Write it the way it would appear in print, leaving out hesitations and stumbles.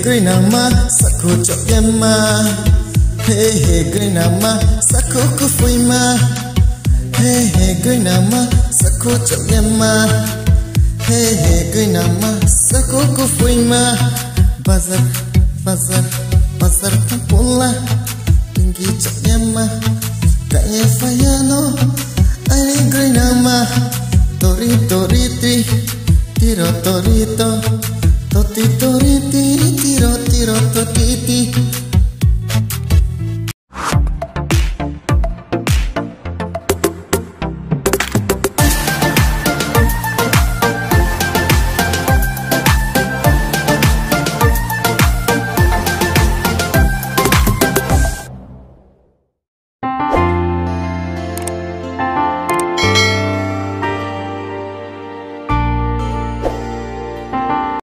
Grinama, sako chok yama. Grinama, sako kufuima. Grinama, sako chok yama. Grinama, sako kufuima. Bazar, bazar, bazar pula. Tinggi chok yama. Kaya fayano, ari Grinama. Tori tori tri, tiro torito. Toti tori tiri tiro tiro toti.